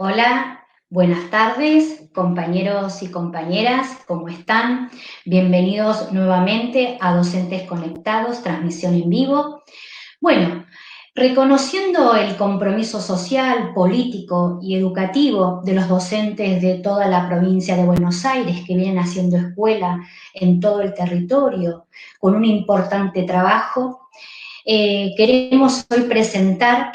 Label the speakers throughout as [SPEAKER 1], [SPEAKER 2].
[SPEAKER 1] Hola, buenas tardes, compañeros y compañeras, ¿cómo están? Bienvenidos nuevamente a Docentes Conectados, transmisión en vivo. Bueno, reconociendo el compromiso social, político y educativo de los docentes de toda la provincia de Buenos Aires que vienen haciendo escuela en todo el territorio con un importante trabajo, queremos hoy presentar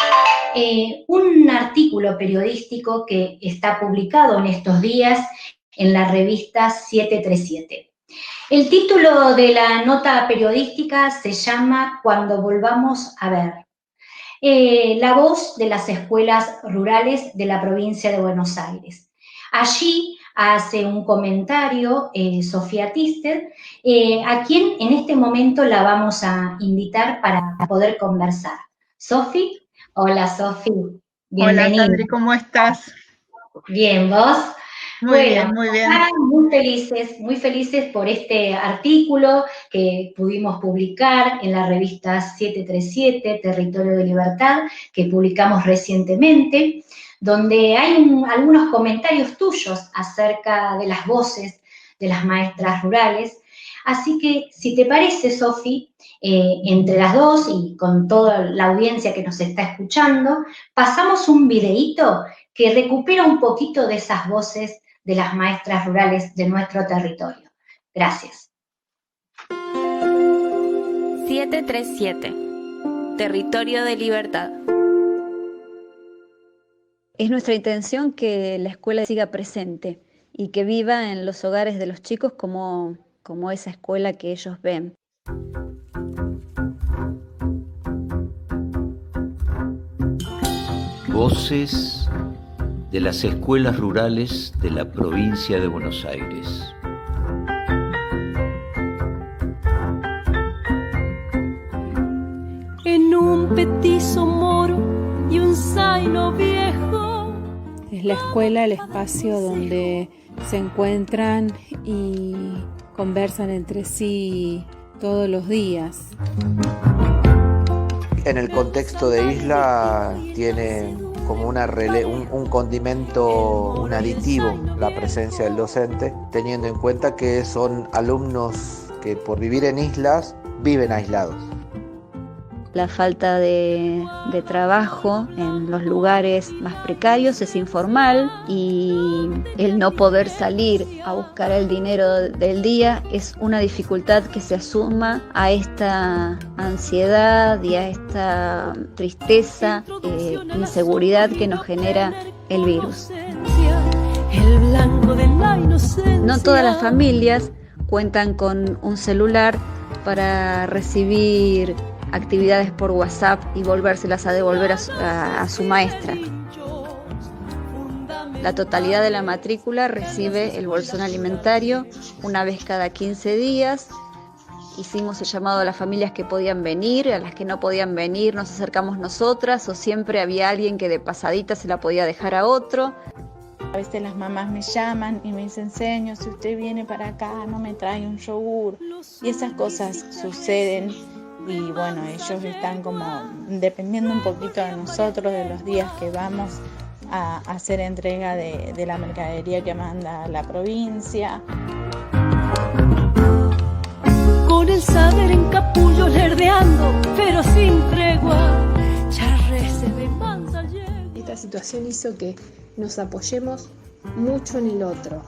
[SPEAKER 1] un artículo periodístico que está publicado en estos días en la revista 737. El título de la nota periodística se llama Cuando volvamos a ver. La voz de las escuelas rurales de la provincia de Buenos Aires. Allí hace un comentario Sofía Tister, a quien en este momento la vamos a invitar para poder conversar. Sofi, hola Sofi,
[SPEAKER 2] Hola
[SPEAKER 1] bienvenida.
[SPEAKER 2] Sandri, ¿cómo estás?
[SPEAKER 1] Bien, ¿vos?
[SPEAKER 2] Muy bien, muy bien.
[SPEAKER 1] Muy felices por este artículo que pudimos publicar en la revista 737, Territorio de Libertad, que publicamos recientemente, donde hay algunos comentarios tuyos acerca de las voces de las maestras rurales. Así que, si te parece, Sofi, entre las dos y con toda la audiencia que nos está escuchando, pasamos un videíto que recupera un poquito de esas voces de las maestras rurales de nuestro territorio. Gracias.
[SPEAKER 3] 737, Territorio de Libertad.
[SPEAKER 4] Es nuestra intención que la escuela siga presente y que viva en los hogares de los chicos como esa escuela que ellos ven.
[SPEAKER 5] Voces de las escuelas rurales de la provincia de Buenos Aires.
[SPEAKER 6] En un petizo moro y un zaino viejo.
[SPEAKER 7] Es la escuela el espacio donde se encuentran y conversan entre sí todos los días.
[SPEAKER 8] En el contexto de isla tiene como un condimento, un aditivo, la presencia del docente, teniendo en cuenta que son alumnos que por vivir en islas viven aislados.
[SPEAKER 4] La falta de trabajo en los lugares más precarios es informal y el no poder salir a buscar el dinero del día es una dificultad que se asuma a esta ansiedad y a esta tristeza, inseguridad que nos genera el virus. No todas las familias cuentan con un celular para recibir actividades por WhatsApp y volvérselas a devolver a su maestra. La totalidad de la matrícula recibe el bolsón alimentario una vez cada 15 días. Hicimos el llamado a las familias que podían venir, a las que no podían venir nos acercamos nosotras o siempre había alguien que de pasadita se la podía dejar a otro.
[SPEAKER 9] A veces las mamás me llaman y me dicen, señor, si usted viene para acá, no me trae un yogur. Y esas cosas suceden. Y bueno, ellos están como dependiendo un poquito de nosotros, de los días que vamos a hacer entrega de la mercadería que manda la provincia.
[SPEAKER 6] Con el saber en capullo lerdeando, pero sin tregua, charre se ve mansa llega.
[SPEAKER 10] Esta situación hizo que nos apoyemos mucho en el otro.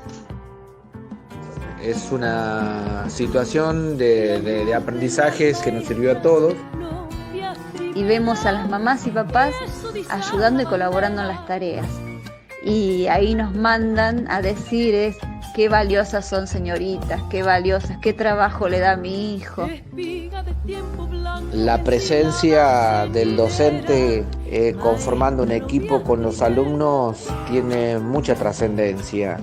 [SPEAKER 8] Es una situación de aprendizajes que nos sirvió a todos.
[SPEAKER 4] Y vemos a las mamás y papás ayudando y colaborando en las tareas. Y ahí nos mandan a decir qué valiosas son señoritas, qué valiosas, qué trabajo le da a mi hijo.
[SPEAKER 8] La presencia del docente conformando un equipo con los alumnos tiene mucha trascendencia.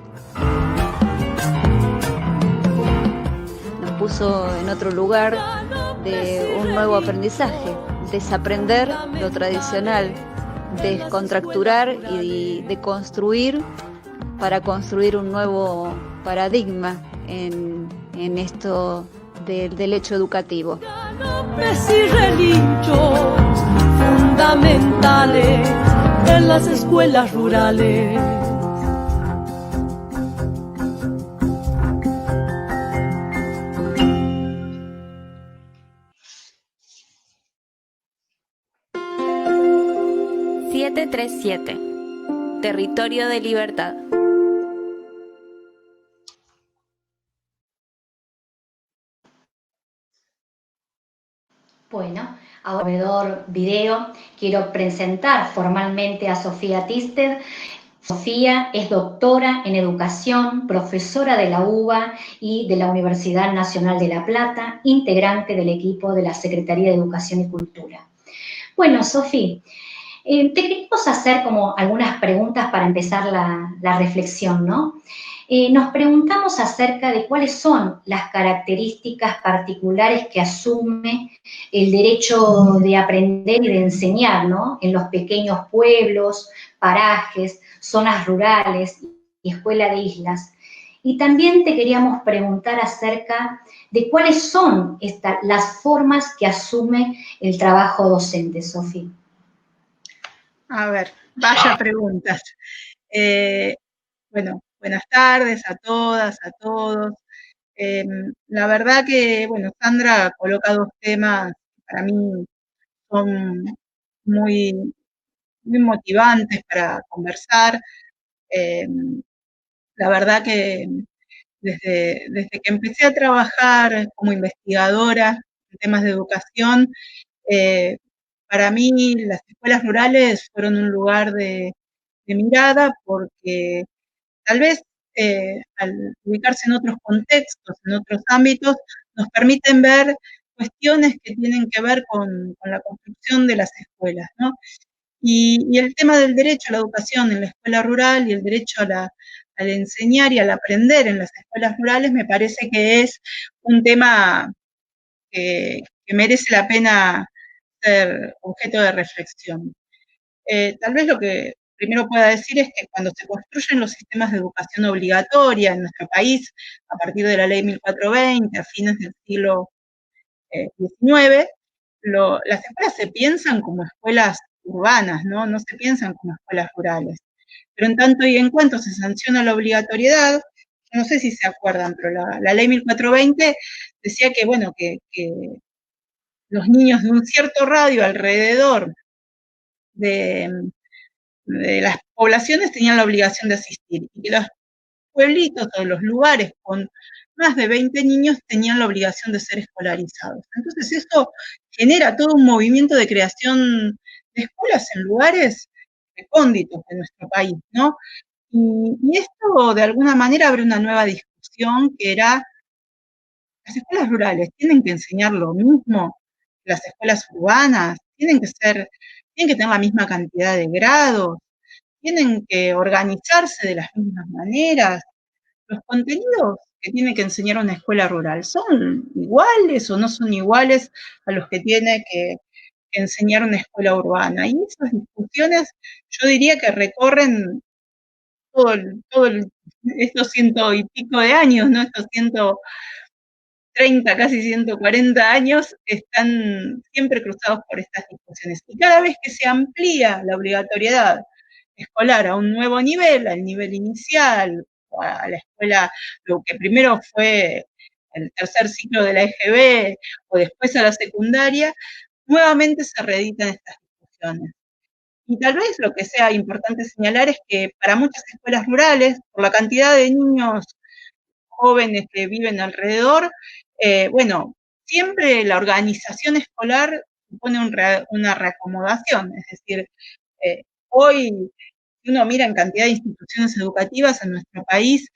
[SPEAKER 4] Puso en otro lugar de un nuevo aprendizaje, desaprender lo tradicional, descontracturar y de construir para construir un nuevo paradigma en esto del hecho educativo.
[SPEAKER 6] Fundamentales en la las escuelas rurales.
[SPEAKER 3] Territorio de Libertad.
[SPEAKER 1] Bueno, ahora video quiero presentar formalmente a Sofía Tisted. Sofía es doctora en educación, profesora de la UBA y de la Universidad Nacional de La Plata, integrante del equipo de la Secretaría de Educación y Cultura. Bueno, Sofía, te queremos hacer como algunas preguntas para empezar la reflexión, ¿no? Nos preguntamos acerca de cuáles son las características particulares que asume el derecho de aprender y de enseñar, ¿no? En los pequeños pueblos, parajes, zonas rurales y escuela de islas. Y también te queríamos preguntar acerca de cuáles son las formas que asume el trabajo docente, Sofía.
[SPEAKER 2] A ver, vaya preguntas. Bueno, buenas tardes a todas, a todos. La verdad que, bueno, Sandra coloca dos temas que para mí son muy, muy motivantes para conversar. La verdad que desde que empecé a trabajar como investigadora en temas de educación, para mí las escuelas rurales fueron un lugar de mirada porque tal vez al ubicarse en otros contextos, en otros ámbitos, nos permiten ver cuestiones que tienen que ver con la construcción de las escuelas, ¿no? Y el tema del derecho a la educación en la escuela rural y el derecho al enseñar y al aprender en las escuelas rurales me parece que es un tema que merece la pena ser objeto de reflexión. Tal vez lo que primero pueda decir es que cuando se construyen los sistemas de educación obligatoria en nuestro país, a partir de la ley 1420, a fines del siglo XIX, las escuelas se piensan como escuelas urbanas, ¿no? No se piensan como escuelas rurales. Pero en tanto y en cuanto se sanciona la obligatoriedad, no sé si se acuerdan, pero la ley 1420 decía que, bueno, que los niños de un cierto radio alrededor de las poblaciones tenían la obligación de asistir, y que los pueblitos o los lugares con más de 20 niños tenían la obligación de ser escolarizados. Entonces eso genera todo un movimiento de creación de escuelas en lugares recónditos de nuestro país, ¿no? Y esto de alguna manera abre una nueva discusión que era, las escuelas rurales tienen que enseñar lo mismo que las escuelas urbanas, tienen que tener la misma cantidad de grados, tienen que organizarse de las mismas maneras. Los contenidos que tiene que enseñar una escuela rural, ¿son iguales o no son iguales a los que tiene que enseñar una escuela urbana? Y esas discusiones yo diría que recorren estos 100 y pico de años, ¿no? Estos 130, casi 140 años, están siempre cruzados por estas discusiones. Y cada vez que se amplía la obligatoriedad escolar a un nuevo nivel, al nivel inicial, a la escuela, lo que primero fue el tercer ciclo de la EGB o después a la secundaria, nuevamente se reeditan estas discusiones. Y tal vez lo que sea importante señalar es que para muchas escuelas rurales, por la cantidad de niños jóvenes que viven alrededor, bueno, siempre la organización escolar supone una reacomodación, es decir, hoy, si uno mira en cantidad de instituciones educativas en nuestro país,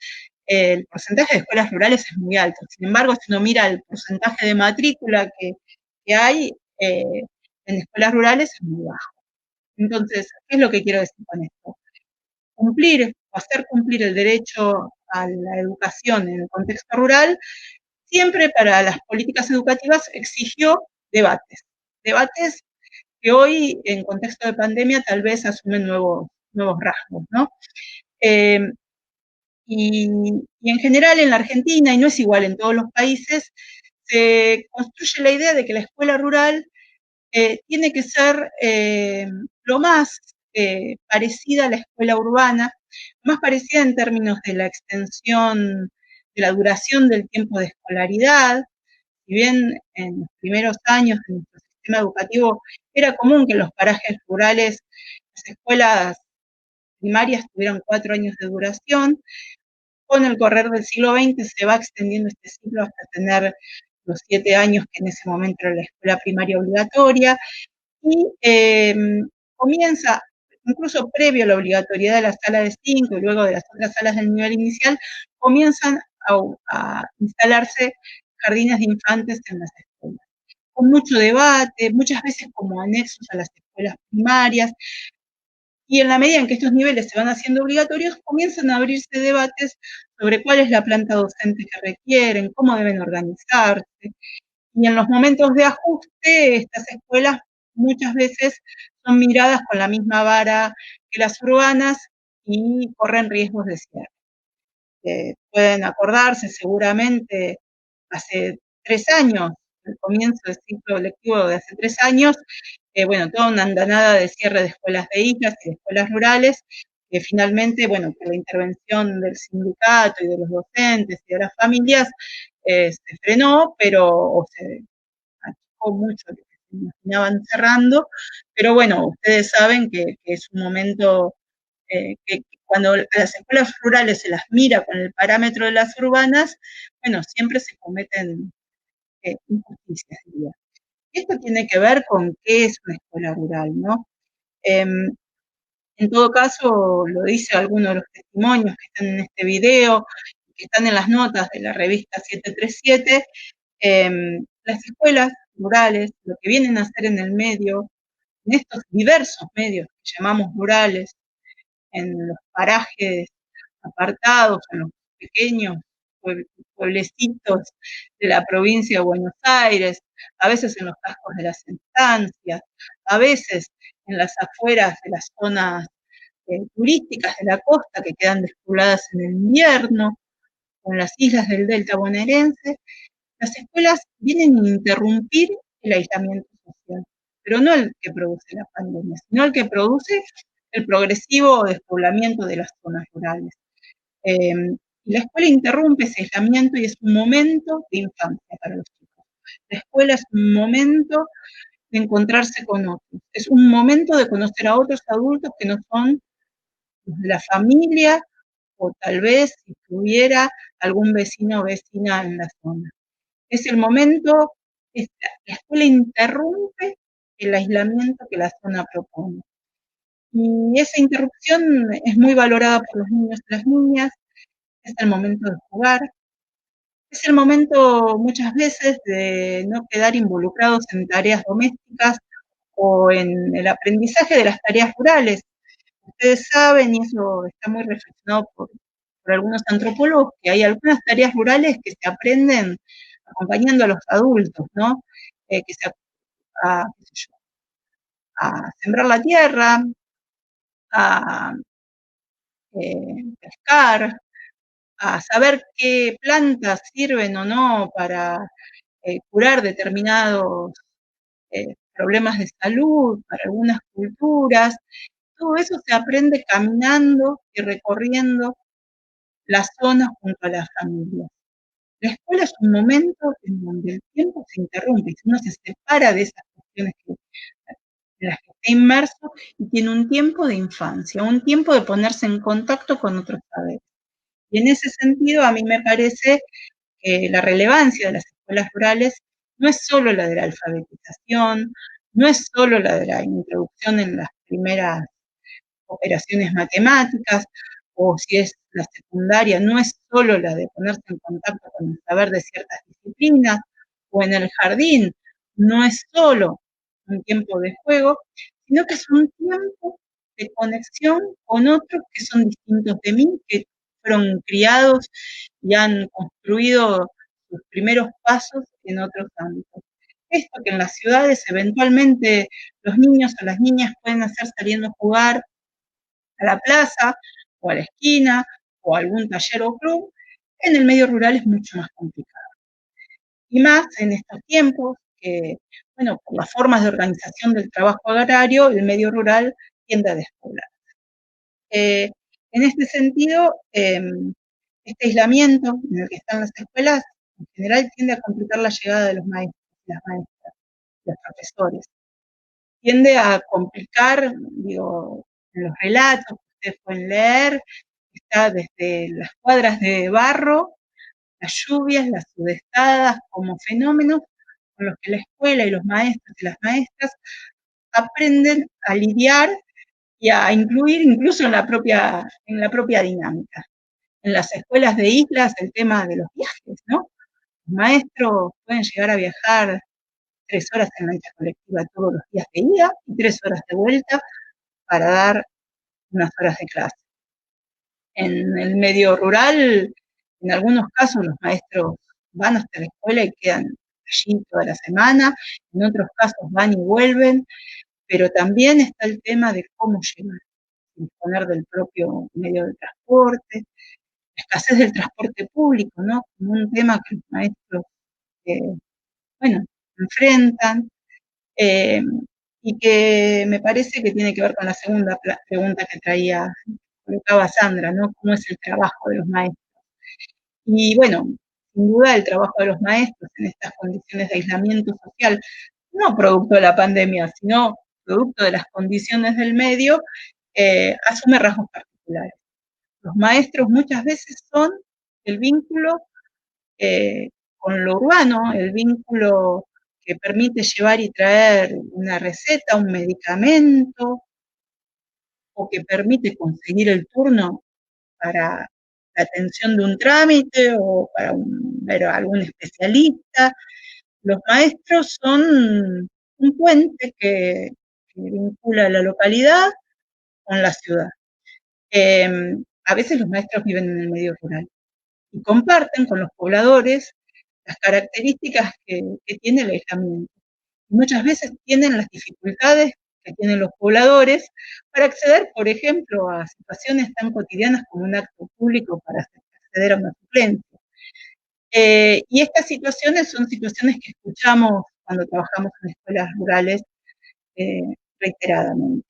[SPEAKER 2] el porcentaje de escuelas rurales es muy alto. Sin embargo, si uno mira el porcentaje de matrícula que hay en escuelas rurales, es muy bajo. Entonces, ¿qué es lo que quiero decir con esto? Hacer cumplir el derecho a la educación en el contexto rural, siempre para las políticas educativas exigió debates que hoy, en contexto de pandemia, tal vez asumen nuevos rasgos, ¿no? Y en general en la Argentina, y no es igual en todos los países, se construye la idea de que la escuela rural tiene que ser lo más parecida a la escuela urbana, más parecida en términos de la extensión, de la duración del tiempo de escolaridad. Si bien en los primeros años de nuestro sistema educativo era común que en los parajes rurales las escuelas primarias tuvieran 4 años de duración, con el correr del siglo XX se va extendiendo este ciclo hasta tener los 7 años que en ese momento era la escuela primaria obligatoria, y comienza, incluso previo a la obligatoriedad de la sala de 5 y luego de las otras salas del nivel inicial, comienzan a instalarse jardines de infantes en las escuelas, con mucho debate, muchas veces como anexos a las escuelas primarias, y en la medida en que estos niveles se van haciendo obligatorios, comienzan a abrirse debates sobre cuál es la planta docente que requieren, cómo deben organizarse, y en los momentos de ajuste, estas escuelas muchas veces son miradas con la misma vara que las urbanas y corren riesgos de cierre. Pueden acordarse seguramente hace 3 años, el comienzo del ciclo lectivo de hace 3 años, bueno, toda una andanada de cierre de escuelas de islas y de escuelas rurales, que finalmente, bueno, por la intervención del sindicato y de los docentes y de las familias, se frenó, o se achicó mucho lo que se imaginaban cerrando, pero bueno, ustedes saben que es un momento que cuando a las escuelas rurales se las mira con el parámetro de las urbanas, bueno, siempre se cometen injusticias, diría. Esto tiene que ver con qué es una escuela rural, ¿no? En todo caso, lo dice alguno de los testimonios que están en este video, que están en las notas de la revista 737, las escuelas rurales, lo que vienen a hacer en el medio, en estos diversos medios que llamamos rurales, en los parajes apartados, en los pequeños pueblecitos de la provincia de Buenos Aires, a veces en los cascos de las estancias, a veces en las afueras de las zonas turísticas de la costa que quedan despobladas en el invierno, o en las islas del delta bonaerense. Las escuelas vienen a interrumpir el aislamiento social, pero no el que produce la pandemia, sino el que produce el progresivo despoblamiento de las zonas rurales. La escuela interrumpe ese aislamiento y es un momento de infancia para los chicos. La escuela es un momento de encontrarse con otros, es un momento de conocer a otros adultos que no son los de la familia, o tal vez si tuviera algún vecino o vecina en la zona. Es el momento, la escuela interrumpe el aislamiento que la zona propone. Y esa interrupción es muy valorada por los niños y las niñas, es el momento de jugar, es el momento muchas veces de no quedar involucrados en tareas domésticas o en el aprendizaje de las tareas rurales. Ustedes saben, y eso está muy reflexionado por algunos antropólogos, que hay algunas tareas rurales que se aprenden acompañando a los adultos, ¿no? A sembrar la tierra, a pescar, a saber qué plantas sirven o no para curar determinados problemas de salud, para algunas culturas. Todo eso se aprende caminando y recorriendo las zonas junto a las familias. La escuela es un momento en donde el tiempo se interrumpe, uno se separa de esas cuestiones en las que está inmerso y tiene un tiempo de infancia, un tiempo de ponerse en contacto con otros saberes. Y en ese sentido, a mí me parece que la relevancia de las escuelas rurales no es solo la de la alfabetización, no es solo la de la introducción en las primeras operaciones matemáticas, o si es la secundaria, no es solo la de ponerse en contacto con el saber de ciertas disciplinas, o en el jardín, no es solo un tiempo de juego, sino que es un tiempo de conexión con otros que son distintos de mí, que fueron criados y han construido sus primeros pasos en otros ámbitos. Esto que en las ciudades eventualmente los niños o las niñas pueden hacer saliendo a jugar a la plaza, o a la esquina, o a algún taller o club, en el medio rural es mucho más complicado. Y más en estos tiempos que, bueno, por las formas de organización del trabajo agrario, el medio rural tiende a despoblarse. En este sentido, este aislamiento en el que están las escuelas, en general tiende a complicar la llegada de los maestros y las maestras, los profesores. Tiende a complicar, digo, en los relatos que ustedes pueden leer, está desde las cuadras de barro, las lluvias, las sudestadas, como fenómenos con los que la escuela y los maestros y las maestras aprenden a lidiar y a incluir incluso en la propia dinámica. En las escuelas de islas, el tema de los viajes, ¿no? Los maestros pueden llegar a viajar 3 horas en lancha colectiva todos los días de ida y 3 horas de vuelta para dar unas horas de clase. En el medio rural, en algunos casos los maestros van hasta la escuela y quedan allí toda la semana, en otros casos van y vuelven, pero también está el tema de cómo llegar, disponer del propio medio de transporte, la escasez del transporte público, ¿no? Como un tema que los maestros, enfrentan, y que me parece que tiene que ver con la segunda pregunta que colocaba Sandra, ¿no? ¿Cómo es el trabajo de los maestros? Y bueno, sin duda el trabajo de los maestros en estas condiciones de aislamiento social, no producto de la pandemia, sino producto de las condiciones del medio, asume rasgos particulares. Los maestros muchas veces son el vínculo con lo urbano, el vínculo que permite llevar y traer una receta, un medicamento, o que permite conseguir el turno para la atención de un trámite o para ver a algún especialista. Los maestros son un puente que vincula la localidad con la ciudad. A veces los maestros viven en el medio rural y comparten con los pobladores las características que tiene el aislamiento. Muchas veces tienen las dificultades que tienen los pobladores para acceder, por ejemplo, a situaciones tan cotidianas como un acto público para acceder a una suplencia. Y estas situaciones son situaciones que escuchamos cuando trabajamos en escuelas rurales reiteradamente.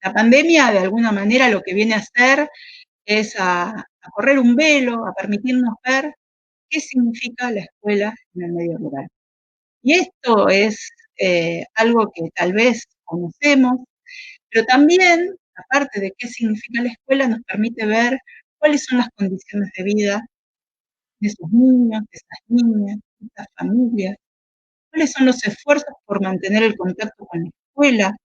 [SPEAKER 2] La pandemia, de alguna manera, lo que viene a hacer es a correr un velo, a permitirnos ver qué significa la escuela en el medio rural. Y esto es algo que tal vez conocemos, pero también, aparte de qué significa la escuela, nos permite ver cuáles son las condiciones de vida de esos niños, de esas niñas, de esas familias, cuáles son los esfuerzos por mantener el contacto con la escuela.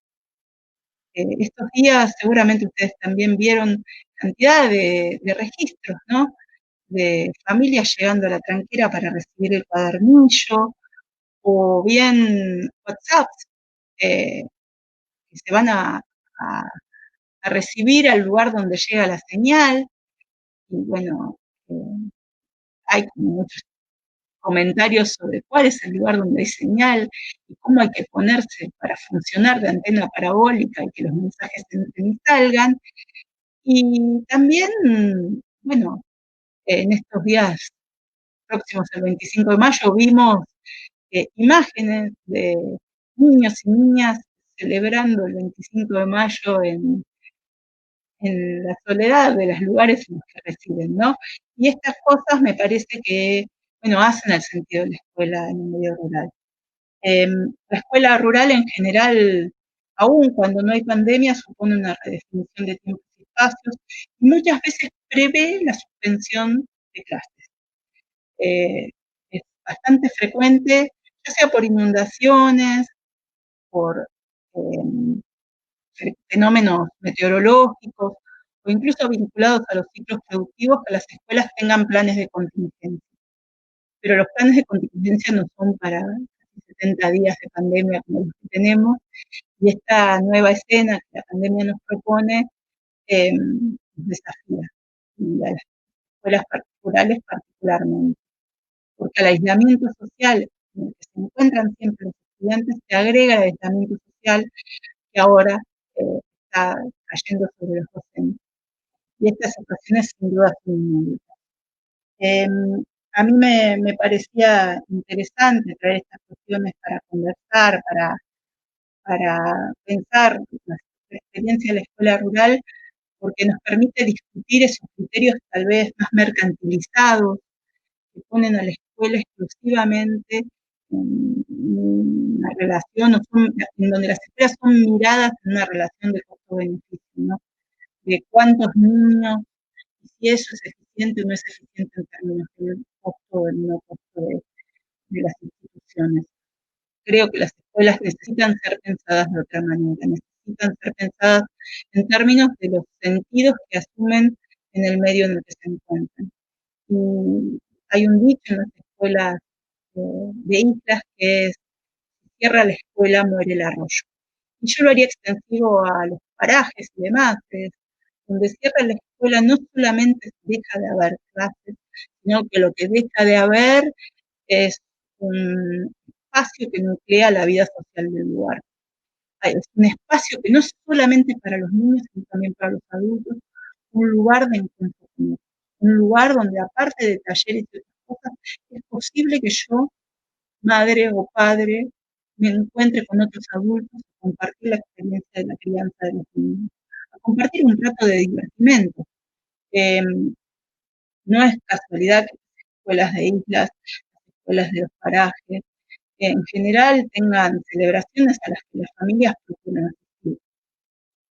[SPEAKER 2] Estos días seguramente ustedes también vieron cantidad de registros, ¿no? De familias llegando a la tranquera para recibir el cuadernillo, o bien WhatsApps que se van a recibir al lugar donde llega la señal, y bueno, hay como muchos comentarios sobre cuál es el lugar donde hay señal y cómo hay que ponerse para funcionar de antena parabólica y que los mensajes entren y salgan. Y también, bueno, en estos días próximos al 25 de mayo vimos imágenes de niños y niñas celebrando el 25 de mayo en la soledad de los lugares en los que residen, ¿no? Y estas cosas me parece que, bueno, hacen el sentido de la escuela en el medio rural. La escuela rural en general, aun cuando no hay pandemia, supone una redefinición de tiempos y espacios, y muchas veces prevé la suspensión de clases. Es bastante frecuente, ya sea por inundaciones, por fenómenos meteorológicos o incluso vinculados a los ciclos productivos, que las escuelas tengan planes de contingencia. Pero los planes de contingencia no son para 70 días de pandemia como los que tenemos, y esta nueva escena que la pandemia nos propone nos desafía, y a las escuelas particulares particularmente, porque al aislamiento social en el que se encuentran siempre los estudiantes se agrega el aislamiento social que ahora está cayendo sobre los docentes. Y estas situaciones sin duda son inéditas. A mí me parecía interesante traer estas cuestiones para conversar, para para pensar la experiencia de la escuela rural, porque nos permite discutir esos criterios tal vez más mercantilizados que ponen a la escuela exclusivamente en una relación, en donde las escuelas son miradas en una relación de costo-beneficio, ¿no? De cuántos niños, y si eso es eficiente o no es eficiente en términos de costo o de no costo de las instituciones. Creo que las escuelas necesitan ser pensadas de otra manera, necesitan ser pensadas en términos de los sentidos que asumen en el medio en el que se encuentran. Y hay un dicho en las escuelas de islas que es: si cierra la escuela, muere el arroyo. Y yo lo haría extensivo a los parajes y demás, donde cierra la escuela no solamente deja de haber clases, sino que lo que deja de haber es un espacio que nuclea la vida social del lugar. Es un espacio que no es solamente para los niños, sino también para los adultos, un lugar de encuentro común, un lugar donde, aparte de talleres y otras cosas, es posible que yo, madre o padre, me encuentre con otros adultos a compartir la experiencia de la crianza de los niños, a compartir un rato de divertimento. No es casualidad que las escuelas de islas, las escuelas de los parajes, en general tengan celebraciones a las que las familias procuran asistir,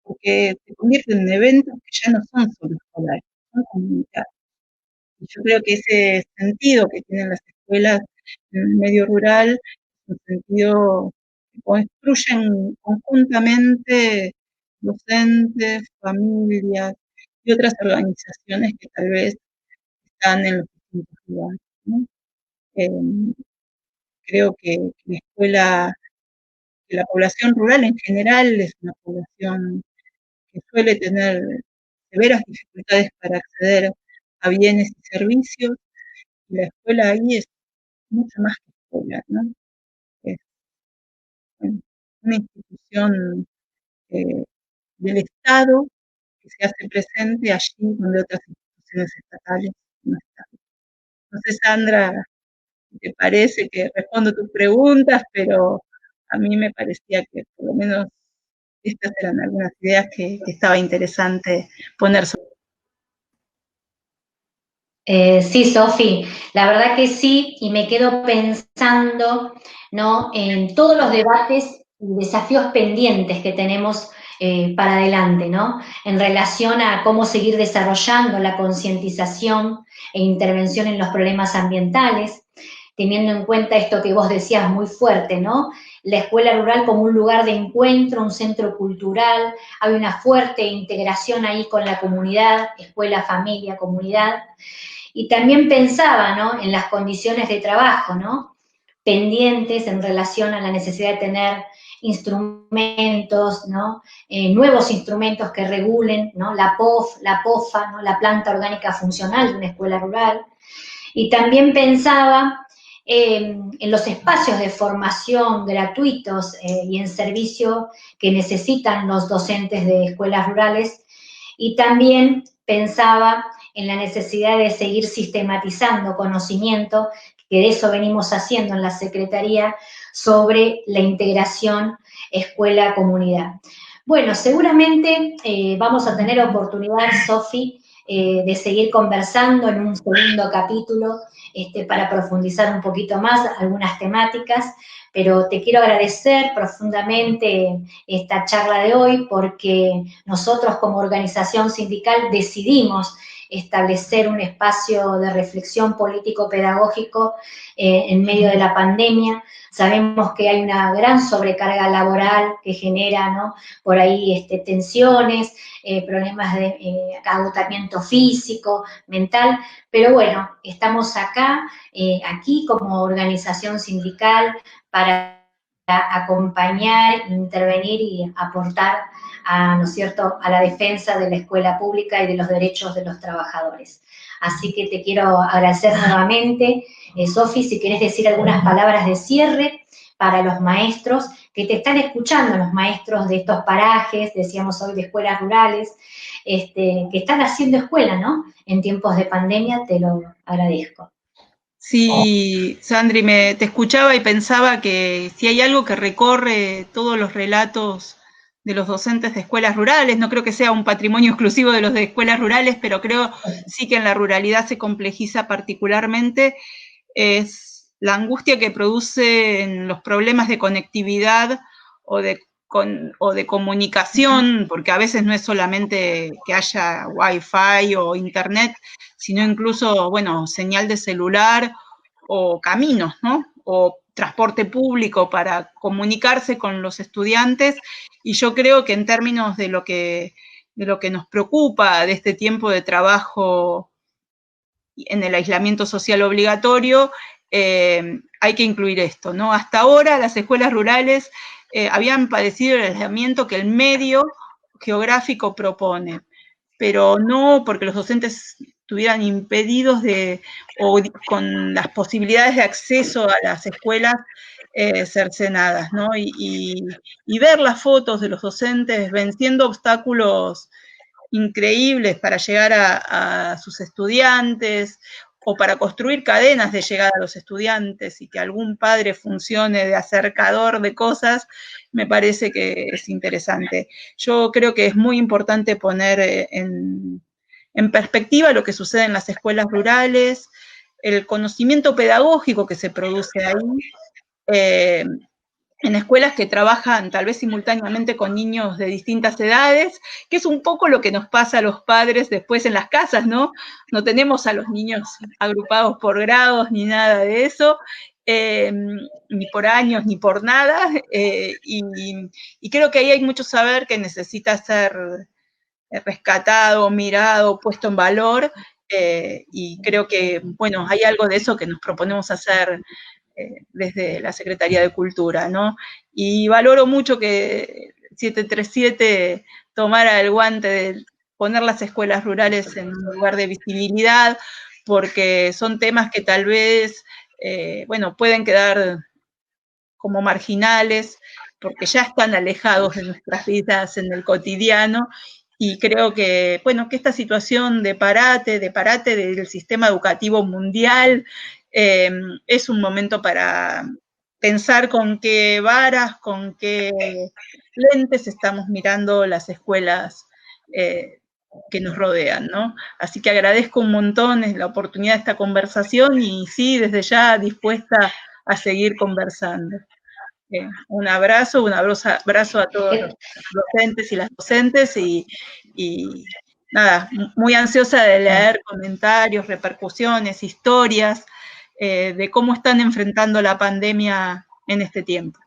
[SPEAKER 2] porque se convierten en eventos que ya no son solo escolares, son comunitarios. Y yo creo que ese sentido que tienen las escuelas en el medio rural es un sentido que construyen conjuntamente docentes, familias y otras organizaciones que tal vez están en los distintos lugares, ¿no? Creo que la escuela, que la población rural en general es una población que suele tener severas dificultades para acceder a bienes y servicios, y la escuela ahí es mucho más que escuela, ¿no? Es una institución del Estado que se hace presente allí donde otras instituciones estatales no están. No sé, Sandra, si te parece que respondo tus preguntas, pero a mí me parecía que por lo menos estas eran algunas ideas que estaba interesante poner sobre.
[SPEAKER 1] Sí, Sofi, la verdad que sí, y me quedo pensando, ¿no?, en todos los debates y desafíos pendientes que tenemos para adelante, ¿no?, en relación a cómo seguir desarrollando la concientización e intervención en los problemas ambientales, teniendo en cuenta esto que vos decías muy fuerte, ¿no?, la escuela rural como un lugar de encuentro, un centro cultural, hay una fuerte integración ahí con la comunidad, escuela, familia, comunidad. Y también pensaba, ¿no?, en las condiciones de trabajo, ¿no?, pendientes en relación a la necesidad de tener instrumentos, ¿no?, nuevos instrumentos que regulen, ¿no?, la POFA, ¿no?, la planta orgánica funcional de una escuela rural. Y también pensaba en los espacios de formación gratuitos y en servicio que necesitan los docentes de escuelas rurales, y también pensaba en la necesidad de seguir sistematizando conocimiento, que de eso venimos haciendo en la Secretaría, sobre la integración escuela-comunidad. Bueno, seguramente vamos a tener oportunidad, Sofi, de seguir conversando en un segundo capítulo para profundizar un poquito más algunas temáticas, pero te quiero agradecer profundamente esta charla de hoy, porque nosotros como organización sindical decidimos establecer un espacio de reflexión político-pedagógico en medio de la pandemia. Sabemos que hay una gran sobrecarga laboral que genera, ¿no?, por ahí tensiones, problemas de agotamiento físico, mental, pero bueno, estamos acá, aquí como organización sindical para acompañar, intervenir y aportar ¿no es cierto?, a la defensa de la escuela pública y de los derechos de los trabajadores. Así que te quiero agradecer nuevamente. Sofi, si querés decir algunas palabras de cierre para los maestros que te están escuchando, los maestros de estos parajes, decíamos hoy de escuelas rurales, que están haciendo escuela, ¿no?, en tiempos de pandemia, te lo agradezco.
[SPEAKER 2] Sí, Sandri, te escuchaba y pensaba que si hay algo que recorre todos los relatos de los docentes de escuelas rurales, no creo que sea un patrimonio exclusivo de los de escuelas rurales, pero creo sí que en la ruralidad se complejiza particularmente, es la angustia que producen los problemas de conectividad o de comunicación, porque a veces no es solamente que haya Wi-Fi o internet, sino incluso, bueno, señal de celular o caminos, ¿no? O transporte público para comunicarse con los estudiantes. Y yo creo que en términos de lo que nos preocupa de este tiempo de trabajo en el aislamiento social obligatorio, hay que incluir esto, ¿no? Hasta ahora las escuelas rurales habían padecido el aislamiento que el medio geográfico propone, pero no porque los docentes estuvieran impedidos o con las posibilidades de acceso a las escuelas cercenadas, ¿no? Y ver las fotos de los docentes venciendo obstáculos increíbles para llegar a sus estudiantes o para construir cadenas de llegada a los estudiantes y que algún padre funcione de acercador de cosas, me parece que es interesante. Yo creo que es muy importante poner en perspectiva lo que sucede en las escuelas rurales, el conocimiento pedagógico que se produce ahí, en escuelas que trabajan tal vez simultáneamente con niños de distintas edades, que es un poco lo que nos pasa a los padres después en las casas, ¿no? No tenemos a los niños agrupados por grados ni nada de eso, ni por años, ni por nada, y creo que ahí hay mucho saber que necesita ser rescatado, mirado, puesto en valor, y creo que, bueno, hay algo de eso que nos proponemos hacer desde la Secretaría de Cultura, ¿no? Y valoro mucho que 737 tomara el guante de poner las escuelas rurales en un lugar de visibilidad, porque son temas que tal vez, bueno, pueden quedar como marginales, porque ya están alejados de nuestras vidas en el cotidiano, y creo que, bueno, que esta situación de parate del sistema educativo mundial, es un momento para pensar con qué varas, con qué lentes estamos mirando las escuelas que nos rodean, ¿no? Así que agradezco un montón la oportunidad de esta conversación y sí, desde ya dispuesta a seguir conversando. Un abrazo a todos los docentes y las docentes y nada, muy ansiosa de leer comentarios, repercusiones, historias de cómo están enfrentando la pandemia en este tiempo.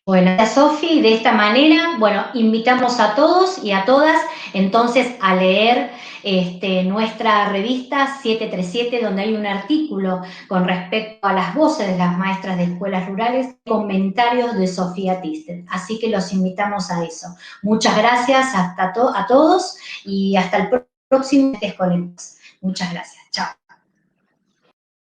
[SPEAKER 1] Bueno, gracias Sofi. De esta manera, bueno, invitamos a todos y a todas entonces a leer nuestra revista 737, donde hay un artículo con respecto a las voces de las maestras de escuelas rurales, comentarios de Sofía Thyssen. Así que los invitamos a eso. Muchas gracias a todos y hasta el próximo Desconectados. Muchas gracias. Chao.